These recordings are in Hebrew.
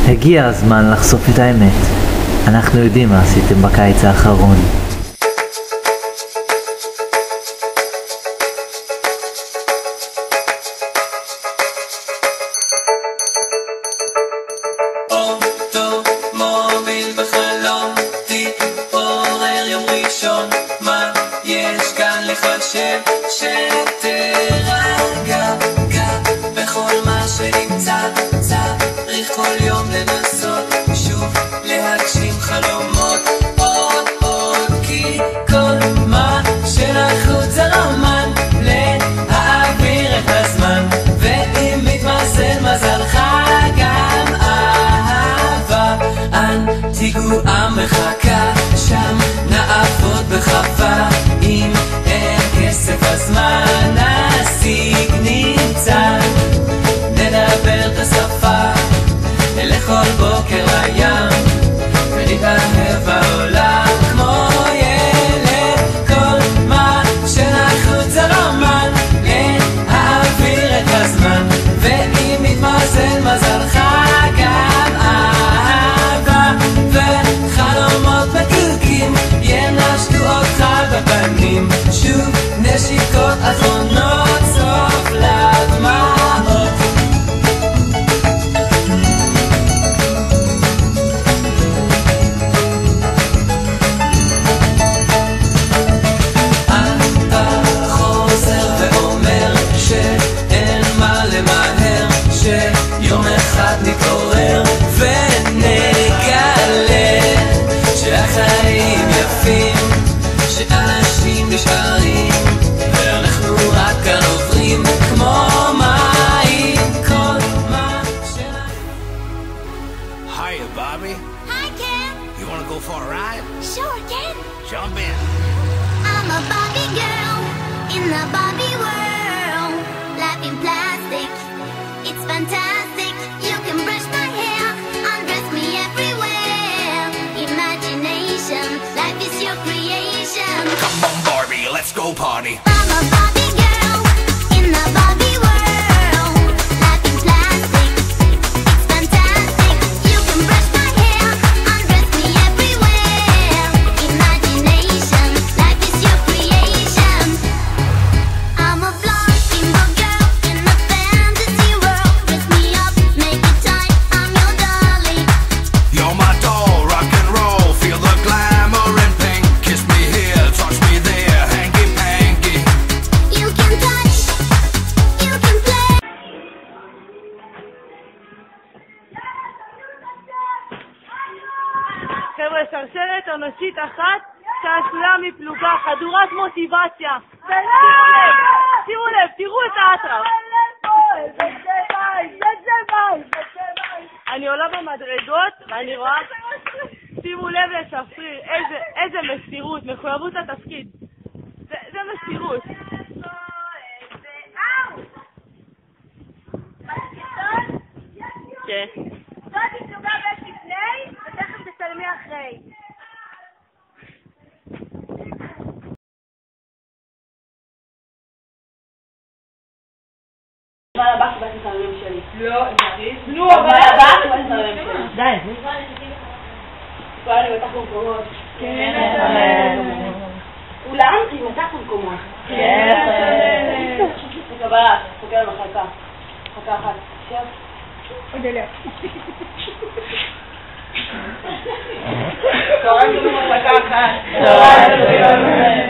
הגיע הזמן לחשוף את האמת. אנחנו יודעים מה עשיתם בקיץ האחרון. שתרגע בכל מה שנמצא, צריך כל יום לנסות שוב להגשים חלומות עוד, כי כל מה שנחוץ זה רומן להעביר את הזמן, ואם מתמזל מזלך גם אהבה אנטיגואה מחכה שם, נעבוד בחווה עם כסף הזמן נשיג נמצא, נדבר את השפה, נלך כל בוקר לים ונתאהב בעולם כמו ילד. כל מה שנחוץ זה רומן להעביר את הזמן, ואם מתמזל מזלך גם אהבה וחלומות מתוקים ינשקו אותך בפנים, שוב נשיקות אחרונות סוף לדמעות. אתה חוזר ואומר שאין מה למהר, שיום אחד נתעורר ונגלה שהחיים יפים, שאנשים נשארים ואנחנו רק כאן עוברים כמו מים. כל מה Hiya, Bobby. Hi, Ken. You want to go for a ride? Sure, Ken. Jump in. I'm a Barbie girl in the Barbie world. Life in plastic, it's fantastic. You can brush my hair, undress me everywhere. Imagination, life is your creation. Come on, Barbie, let's go party. I'm a Barbie girl in the Barbie world. Life in plastic, it's fantastic. You can brush my hair, undress me everywhere. Imagination, life is your creation. I'm a blonde steamboat girl in a fantasy world. Dress me up, make it tight, I'm your dolly. You're my doll, rock and roll. Feel the glamour and pink. Kiss me here, touch me there. Hanky panky. You can touch, you can play. חבר'ה, שרשרת אנושית אחת שעשויה מפלוגה חדורת מוטיבציה. שימו לב, תראו את האטרף. אני עולה במדרגות ואני רואה, שימו לב לשפריר, איזה מסירות, מחויבות לתפקיד. זה מסירות. כן. זאת תצוגה בית לפני, ותכף תצלמי אחרי. אבל הבא קיבלת את הרמים שלי. לא, נריז. נו, אבל הבא קיבלת את הרמים שלי. די. כבר אני בטח במקומות. כן. אולם היא בטח במקומות. כן. קבלת, חוקר במחלקה. מחלקה אחת. שב. עוד אליה. צהריים טובים במחלקה אחת.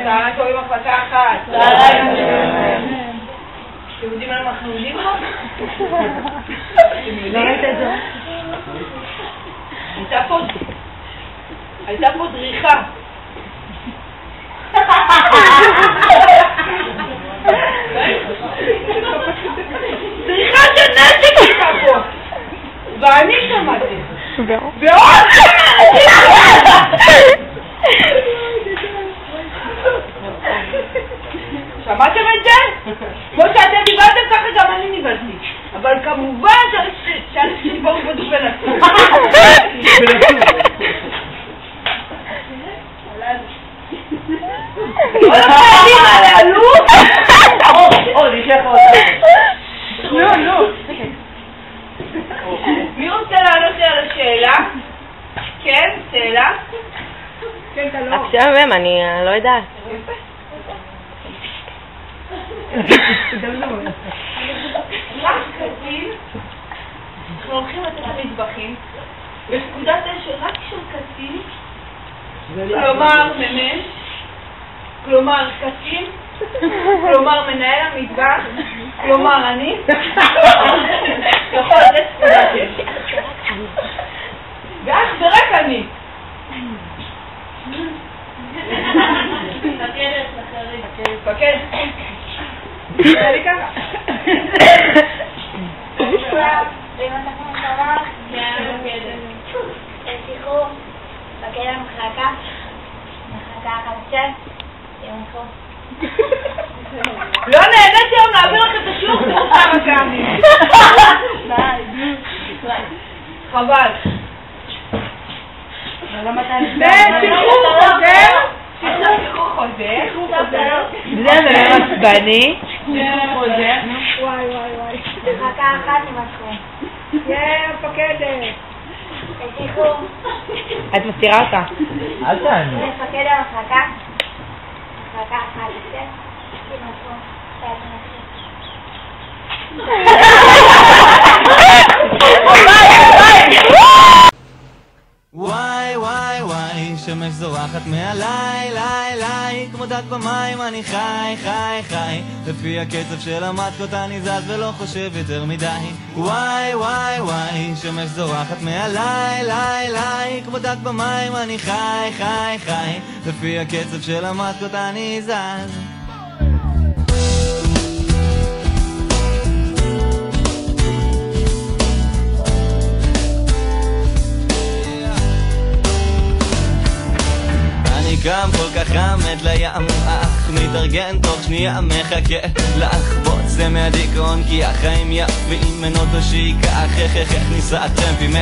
צהריים טובים במחלקה אחת. אתם יודעים מה אנחנו יודעים פה? לא ראית את זה? הייתה פה דריכה. דריכה של נשק הייתה פה. ואני שמעתי. ועוד שמעתם את זה? כמו שאתם דיברתם ככה גם אני ניבלתי. אבל כמובן שאנשים באו בדו ולצור. עוד הפעמים הללו עוד, ישלח אותה. לא. מי רוצה לענות לי על השאלה? שאלה? כן, אתה לא. עכשיו הם, אני לא יודעת. רק קטין, אנחנו הולכים לתת מטבחים, בפקודת אש רק של קטין, כלומר ממש, כלומר קטין, כלומר מנהל המטבח, כלומר אני, יכול לתת פקודת אש. ואך ורק אני. מפקד. אני ככה. תשיחו, מפקד המחלקה, מחלקה החדשה, תמחו. לא נהנית היום להעביר לך את השיעור כמה פעמים. חבל. שחרור חוזר. זה מלא עצבני. שחרור חוזר. וואי. מחלקה אחת תמחו. מפקדת. תשיחו, את מסתירה אותה. אל תעני. מפקד המחלקה, מחלקה אחת, תמחו. וואי וואי וואי, שמש זורחת מעליי, ליי ליי, כמו דג במים אני חי חי חי, לפי הקצב של המטקות אני זז ולא חושב יותר מדי. וואי וואי וואי, שמש זורחת מעליי, ליי ליי, כמו דג במים אני חי חי חי, לפי הקצב של המטקות אני זז. גם כל כך חמד לים, אך מתארגן תוך שנייה מחכה לחבוץ זה מהדיכאון כי החיים יפים אין אותו שיקח איך ניסה טרמפ עם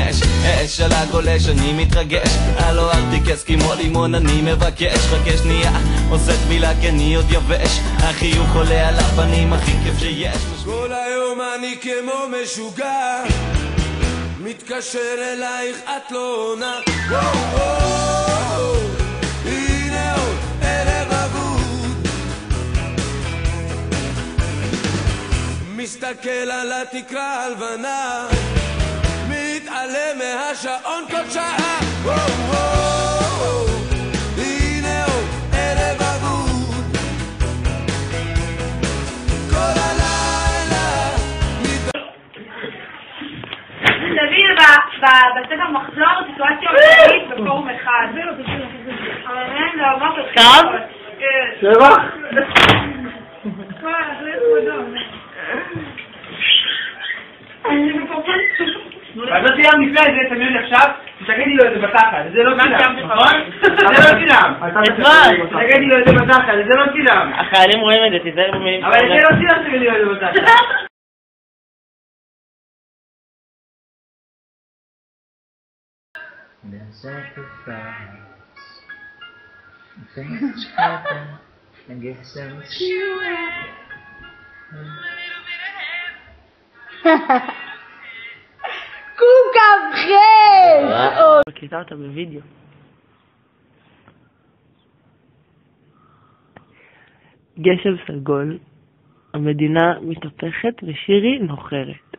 אש על הגולש אני מתרגש הלו אל תיקס כמו לימון אני מבקש חכה שנייה עושה תמילה כי אני עוד יבש החיוך עולה על הפנים הכי כיף שיש כל היום אני כמו משוגע מתקשר אלייך את לא עונה מסתכל על התקרה הלבנה מתעלם מהשעון כל שעה הנה הוא ערב אבוד כל הלילה תבין בספר מחזור סיטואציה אמיתית בפורום אחד אבל אין לא אמרת טוב? שבח? אז לא צילם לפני זה, תמיד עכשיו, תגידי לו את זה בתחת, זה לא צילם, נכון? זה לא צילם. תגידי לו את זה בתחת, זה לא צילם. החיילים רואים את זה, תיזהר במילים. אבל זה לא צילם, תגידי לו את זה בתחת. מקליטה אותה בווידאו. גשם סגול, המדינה מתהפכת ושירי נוחרת.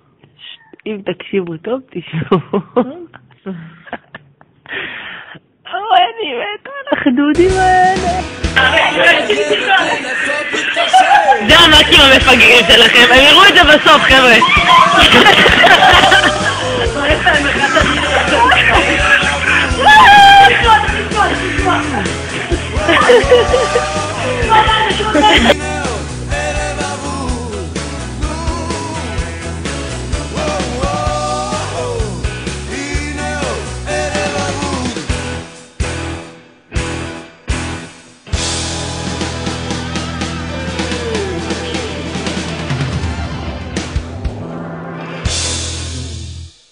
אם תקשיבו טוב תשמעו. אוי אני מת על החדודים האלה. זה המקים המפגרים שלכם, הם יראו את זה בסוף חבר'ה. תשמע